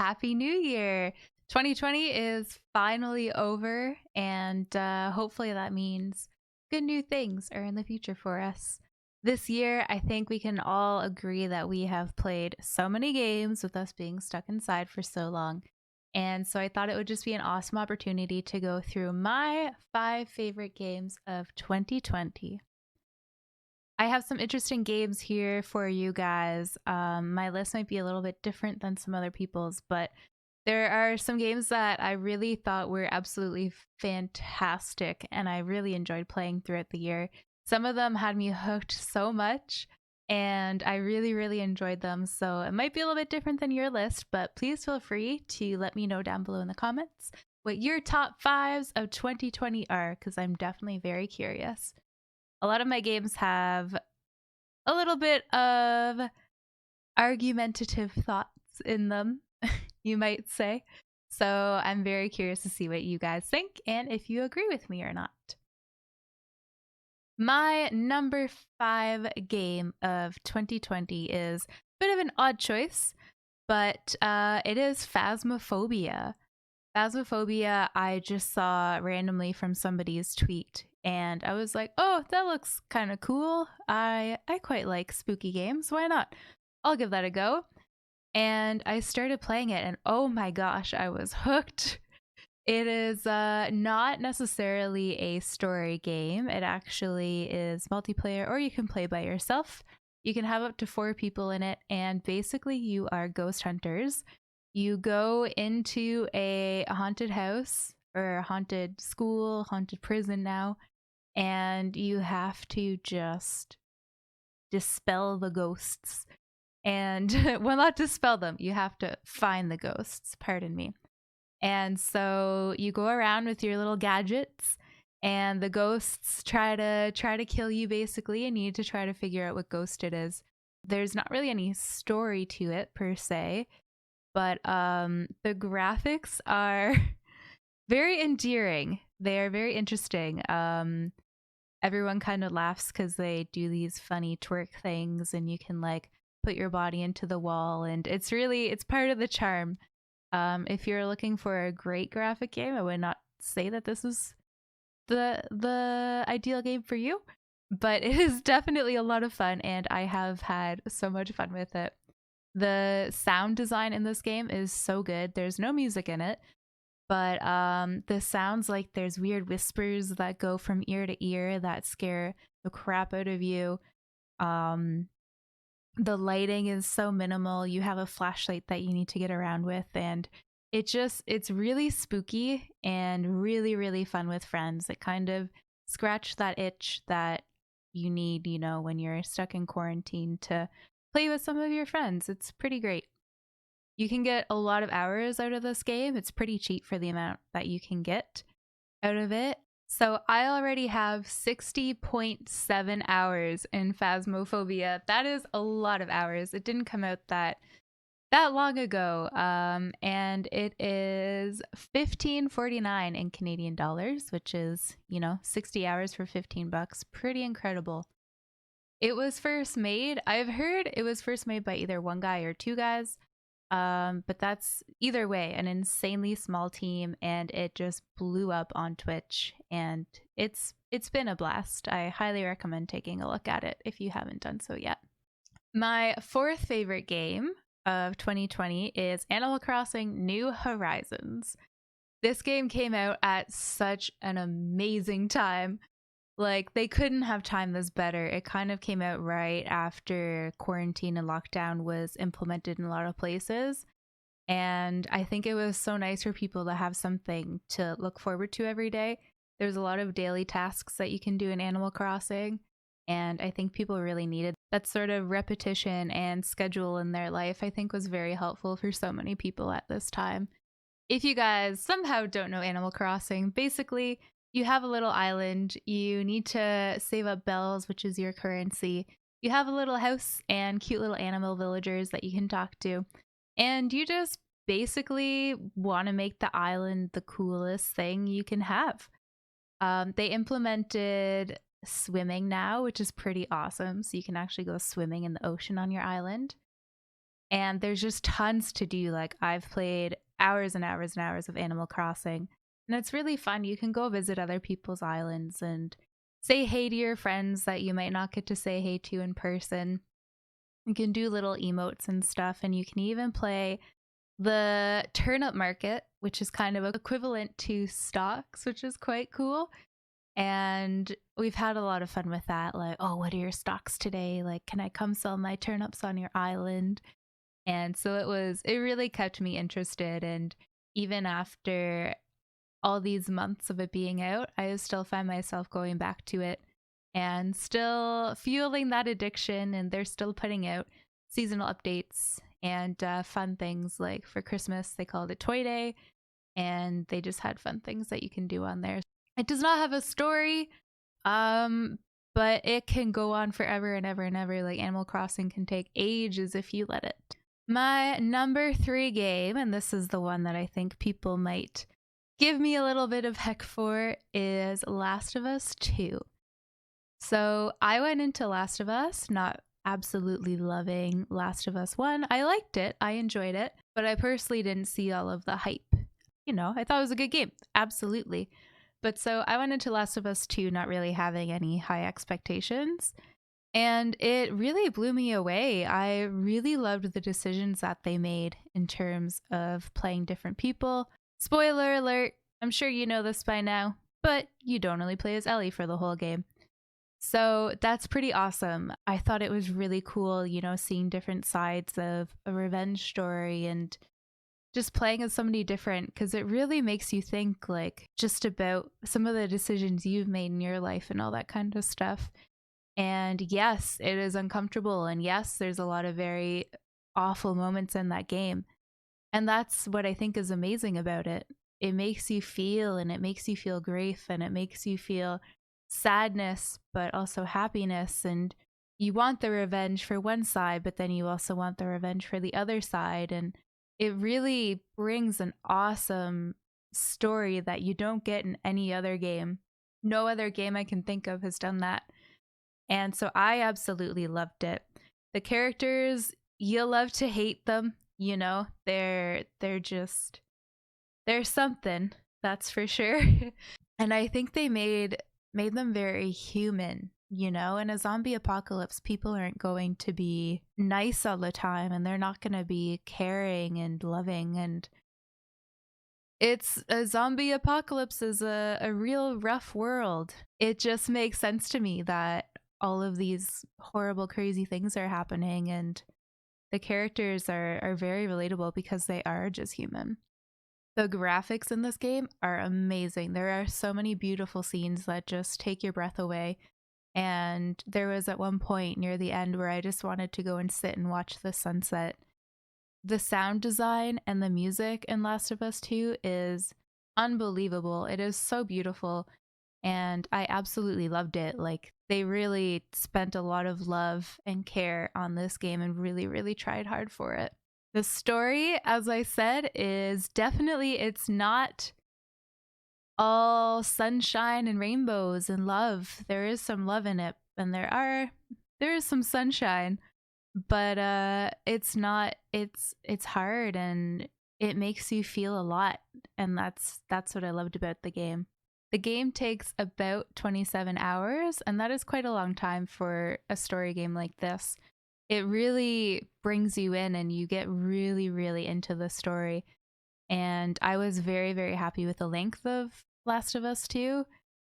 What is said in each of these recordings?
Happy New Year! 2020 is finally over, and hopefully that means good new things are in the future for us. This year, I think we can all agree that we have played so many games with us being stuck inside for so long. And so I thought it would just be an awesome opportunity to go through my 5 favorite games of 2020. I have some interesting games here for you guys. My list might be a little bit different than some other people's, but there are some games that I really thought were absolutely fantastic, and I really enjoyed playing throughout the year. Some of them had me hooked so much, and I really, really enjoyed them. So it might be a little bit different than your list, but please feel free to let me know down below in the comments what your top 5s of 2020 are, because I'm definitely very curious. A lot of my games have a little bit of argumentative thoughts in them, you might say. So I'm very curious to see what you guys think and if you agree with me or not. My number 5 game of 2020 is a bit of an odd choice, but it is Phasmophobia. Phasmophobia, I just saw randomly from somebody's tweet, and I was like, oh, that looks kind of cool. I quite like spooky games. Why not? I'll give that a go. And I started playing it, and oh my gosh, I was hooked. It is not necessarily a story game. It actually is multiplayer, or you can play by yourself. You can have up to 4 people in it, and basically you are ghost hunters. You go into a haunted house or a haunted school, haunted prison now, and you have to just dispel the ghosts. And well, not dispel them, you have to find the ghosts, pardon me. And so you go around with your little gadgets, and the ghosts try to kill you basically, and you need to try to figure out what ghost it is. There's not really any story to it per se, but the graphics are very endearing. They are very interesting. Everyone kind of laughs because they do these funny twerk things, and you can like put your body into the wall, and it's part of the charm. If you're looking for a great graphic game, I would not say that this is the ideal game for you, but it is definitely a lot of fun, and I have had so much fun with it. The sound design in this game is so good. There's no music in it, but the sounds, like there's weird whispers that go from ear to ear that scare the crap out of you. The lighting is so minimal. You have a flashlight that you need to get around with, and it's really spooky and really, really fun with friends. It kind of scratched that itch that you need, when you're stuck in quarantine, to play with some of your friends. It's pretty great. You can get a lot of hours out of this game. It's pretty cheap for the amount that you can get out of it. So I already have 60.7 hours in Phasmophobia. That is a lot of hours. It didn't come out that long ago. And it is $15.49 in Canadian dollars, which is, 60 hours for $15. Pretty incredible. It was first made, I've heard it was first made by either one guy or 2 guys. But that's either way an insanely small team, and it just blew up on Twitch, and it's been a blast. I highly recommend taking a look at it if you haven't done so yet. My 4th favorite game of 2020 is Animal Crossing New Horizons. This game came out at such an amazing time. Like, they couldn't have timed this better. It kind of came out right after quarantine and lockdown was implemented in a lot of places. And I think it was so nice for people to have something to look forward to every day. There's a lot of daily tasks that you can do in Animal Crossing, and I think people really needed that sort of repetition and schedule in their life. I think was very helpful for so many people at this time. If you guys somehow don't know Animal Crossing, basically you have a little island, you need to save up bells, which is your currency. You have a little house and cute little animal villagers that you can talk to. And you just basically want to make the island the coolest thing you can have. They implemented swimming now, which is pretty awesome. So you can actually go swimming in the ocean on your island. And there's just tons to do. Like, I've played hours and hours and hours of Animal Crossing, and it's really fun. You can go visit other people's islands and say hey to your friends that you might not get to say hey to in person. You can do little emotes and stuff, and you can even play the turnip market, which is kind of equivalent to stocks, which is quite cool. And we've had a lot of fun with that. Like, oh, what are your stocks today? Like, can I come sell my turnips on your island? And so it really kept me interested. And even after all these months of it being out, I still find myself going back to it and still fueling that addiction. And they're still putting out seasonal updates and fun things. Like for Christmas, they called it Toy Day, and they just had fun things that you can do on there. It does not have a story, but it can go on forever and ever and ever. Like Animal Crossing can take ages if you let it. My number 3 game, and this is the one that I think people might give me a little bit of heck for, is Last of Us 2. So I went into Last of Us not absolutely loving Last of Us 1. I liked it, I enjoyed it, but I personally didn't see all of the hype. You know, I thought it was a good game, absolutely. But so I went into Last of Us 2 not really having any high expectations. And it really blew me away. I really loved the decisions that they made in terms of playing different people. Spoiler alert, I'm sure you know this by now, but you don't really play as Ellie for the whole game. So that's pretty awesome. I thought it was really cool, you know, seeing different sides of a revenge story and just playing as somebody different, because it really makes you think, like, just about some of the decisions you've made in your life and all that kind of stuff. And yes, it is uncomfortable. And yes, there's a lot of very awful moments in that game. And that's what I think is amazing about it. It makes you feel, and it makes you feel grief, and it makes you feel sadness, but also happiness. And you want the revenge for one side, but then you also want the revenge for the other side. And it really brings an awesome story that you don't get in any other game. No other game I can think of has done that. And so I absolutely loved it. The characters, you'll love to hate them, you know. They're something, that's for sure. And I think they made them very human, you know. In a zombie apocalypse, people aren't going to be nice all the time, and they're not going to be caring and loving. And it's a zombie apocalypse is a real rough world. It just makes sense to me that all of these horrible, crazy things are happening, and the characters are very relatable because they are just human. The graphics in this game are amazing. There are so many beautiful scenes that just take your breath away. And there was at one point near the end where I just wanted to go and sit and watch the sunset. The sound design and the music in Last of Us 2 is unbelievable. It is so beautiful, and I absolutely loved it. Like, they really spent a lot of love and care on this game and really, really tried hard for it. The story, as I said, is definitely, it's not all sunshine and rainbows and love. There is some love in it, and there is some sunshine, but it's not, it's hard, and it makes you feel a lot, and that's what I loved about the game. The game takes about 27 hours, and that is quite a long time for a story game like this. It really brings you in, and you get really, really into the story. And I was very, very happy with the length of Last of Us 2.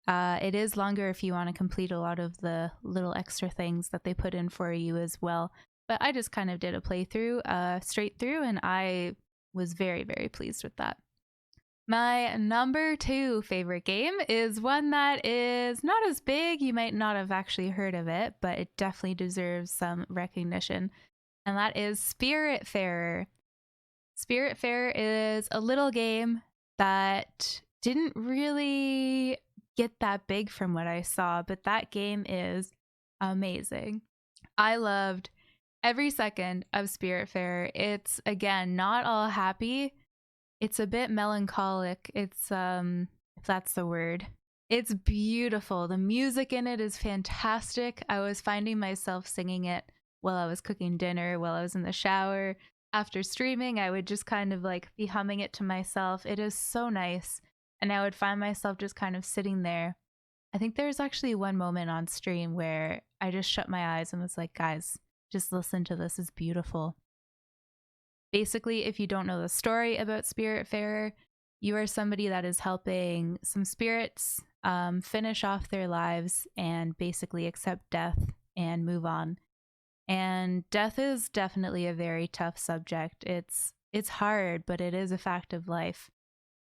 It is longer if you want to complete a lot of the little extra things that they put in for you as well. But I just kind of did a playthrough straight through, and I was very, very pleased with that. My number 2 favorite game is one that is not as big. You might not have actually heard of it, but it definitely deserves some recognition. And that is Spiritfarer. Spiritfarer is a little game that didn't really get that big from what I saw, but that game is amazing. I loved every second of Spiritfarer. It's, again, not all happy. It's a bit melancholic. It's if that's the word. It's beautiful. The music in it is fantastic. I was finding myself singing it while I was cooking dinner, while I was in the shower. After streaming, I would just kind of like be humming it to myself. It is so nice. And I would find myself just kind of sitting there. I think there was actually one moment on stream where I just shut my eyes and was like, guys, just listen to this. It's beautiful. Basically, if you don't know the story about Spiritfarer, you are somebody that is helping some spirits finish off their lives and basically accept death and move on. And death is definitely a very tough subject. It's hard, but it is a fact of life.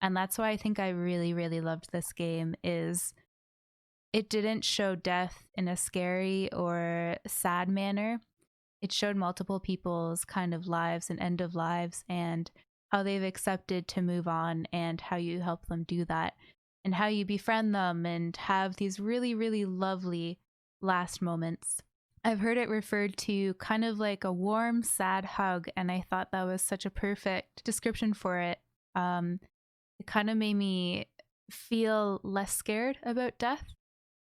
And that's why I think I really, really loved this game is it didn't show death in a scary or sad manner. It showed multiple people's kind of lives and end of lives and how they've accepted to move on and how you help them do that and how you befriend them and have these really, really lovely last moments. I've heard it referred to kind of like a warm, sad hug, and I thought that was such a perfect description for it. It kind of made me feel less scared about death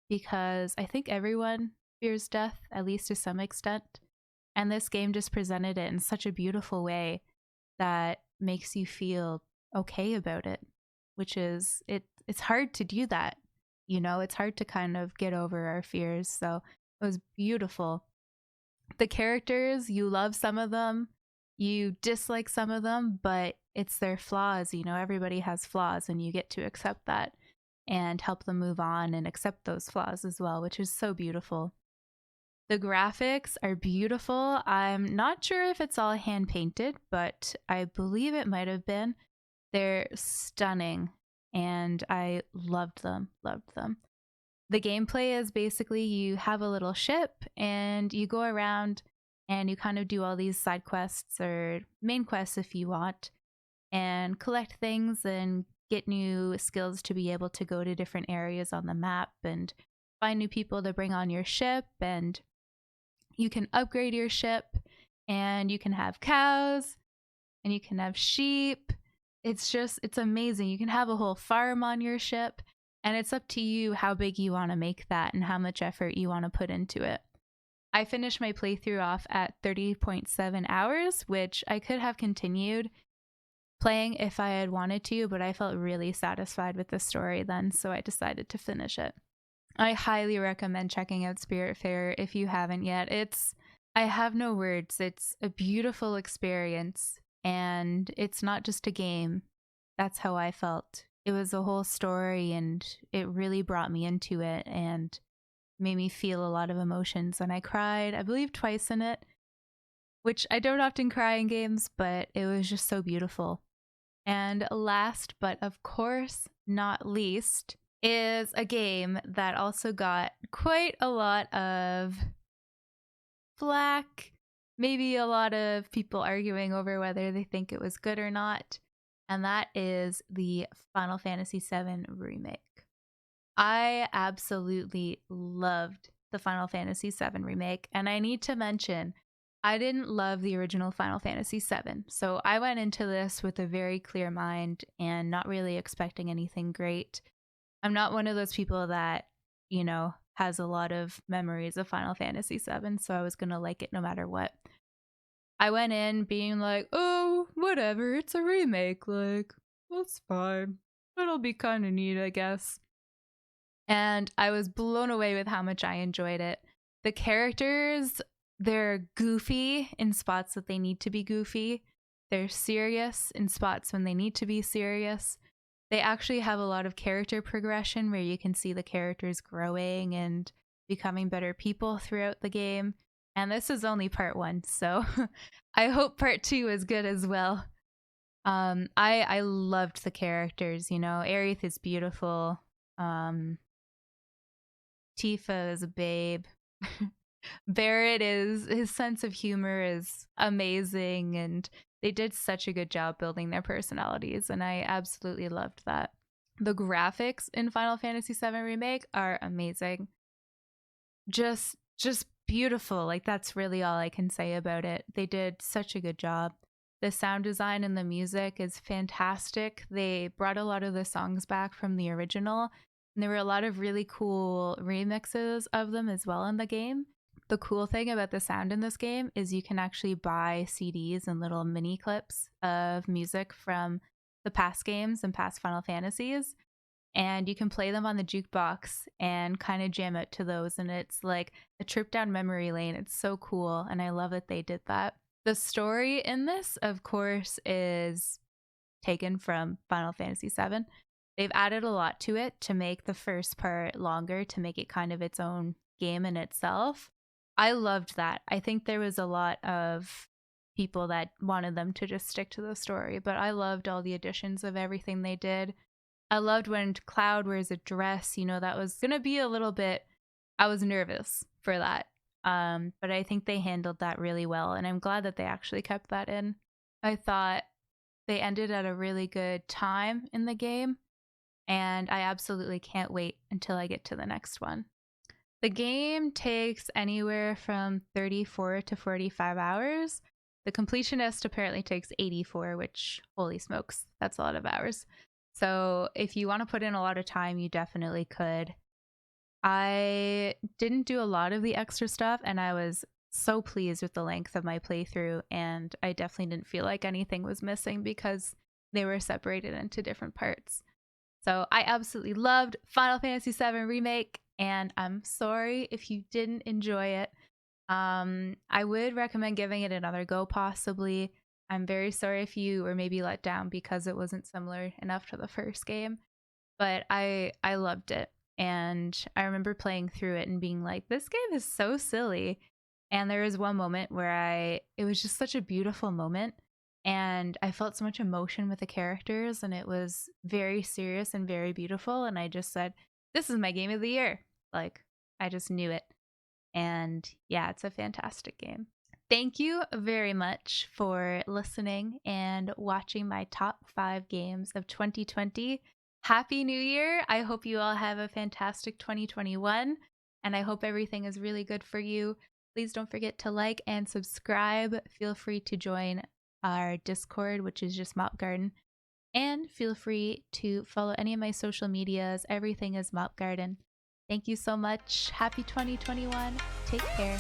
because I think everyone fears death, at least to some extent. And this game just presented it in such a beautiful way that makes you feel okay about it, which is it's hard to do that. You know, it's hard to kind of get over our fears. So it was beautiful. The characters, you love some of them, you dislike some of them, but it's their flaws. You know, everybody has flaws and you get to accept that and help them move on and accept those flaws as well, which is so beautiful. The graphics are beautiful. I'm not sure if it's all hand painted, but I believe it might have been. They're stunning and I loved them, loved them. The gameplay is basically you have a little ship and you go around and you kind of do all these side quests or main quests if you want and collect things and get new skills to be able to go to different areas on the map and find new people to bring on your ship, and you can upgrade your ship and you can have cows and you can have sheep. It's amazing. You can have a whole farm on your ship, and it's up to you how big you want to make that and how much effort you want to put into it. I finished my playthrough off at 30.7 hours, which I could have continued playing if I had wanted to, but I felt really satisfied with the story then, so I decided to finish it. I highly recommend checking out Spiritfarer if you haven't yet. I have no words. It's a beautiful experience, and it's not just a game. That's how I felt. It was a whole story, and it really brought me into it and made me feel a lot of emotions. And I cried, I believe, twice in it, which I don't often cry in games, but it was just so beautiful. And last, but of course not least, is a game that also got quite a lot of flack, maybe a lot of people arguing over whether they think it was good or not, and that is the Final Fantasy VII Remake. I absolutely loved the Final Fantasy VII Remake, and I need to mention, I didn't love the original Final Fantasy VII, so I went into this with a very clear mind and not really expecting anything great. I'm not one of those people that, you know, has a lot of memories of Final Fantasy VII, so I was going to like it no matter what. I went in being like, oh, whatever, it's a remake, like, that's fine. It'll be kind of neat, I guess. And I was blown away with how much I enjoyed it. The characters, they're goofy in spots that they need to be goofy. They're serious in spots when they need to be serious. They actually have a lot of character progression where you can see the characters growing and becoming better people throughout the game. And this is only part 1, so I hope part 2 is good as well. I loved the characters, you know. Aerith is beautiful. Tifa is a babe. Barrett his sense of humor is amazing, and they did such a good job building their personalities, and I absolutely loved that. The graphics in Final Fantasy VII Remake are amazing. Just beautiful. Like, that's really all I can say about it. They did such a good job. The sound design and the music is fantastic. They brought a lot of the songs back from the original, and there were a lot of really cool remixes of them as well in the game. The cool thing about the sound in this game is you can actually buy CDs and little mini clips of music from the past games and past Final Fantasies, and you can play them on the jukebox and kind of jam out to those. And it's like a trip down memory lane. It's so cool, and I love that they did that. The story in this, of course, is taken from Final Fantasy VII. They've added a lot to it to make the first part longer, to make it kind of its own game in itself. I loved that. I think there was a lot of people that wanted them to just stick to the story, but I loved all the additions of everything they did. I loved when Cloud wears a dress. You know, that was going to be a little bit, I was nervous for that. But I think they handled that really well, and I'm glad that they actually kept that in. I thought they ended at a really good time in the game, and I absolutely can't wait until I get to the next one. The game takes anywhere from 34 to 45 hours. The completionist apparently takes 84, which, holy smokes, that's a lot of hours. So if you want to put in a lot of time, you definitely could. I didn't do a lot of the extra stuff, and I was so pleased with the length of my playthrough, and I definitely didn't feel like anything was missing because they were separated into different parts. So I absolutely loved Final Fantasy VII Remake, and I'm sorry if you didn't enjoy it. I would recommend giving it another go, possibly. I'm very sorry if you were maybe let down because it wasn't similar enough to the first game, but I loved it. And I remember playing through it and being like, this game is so silly. And there was one moment where it was just such a beautiful moment, and I felt so much emotion with the characters, and it was very serious and very beautiful. And I just said, this is my game of the year. Like, I just knew it. And yeah, it's a fantastic game. Thank you very much for listening and watching my top 5 games of 2020. Happy New Year. I hope you all have a fantastic 2021, and I hope everything is really good for you. Please don't forget to like and subscribe. Feel free to join our Discord, which is just MopGarden. And feel free to follow any of my social medias. Everything is MopGarden. Thank you so much. Happy 2021. Take care.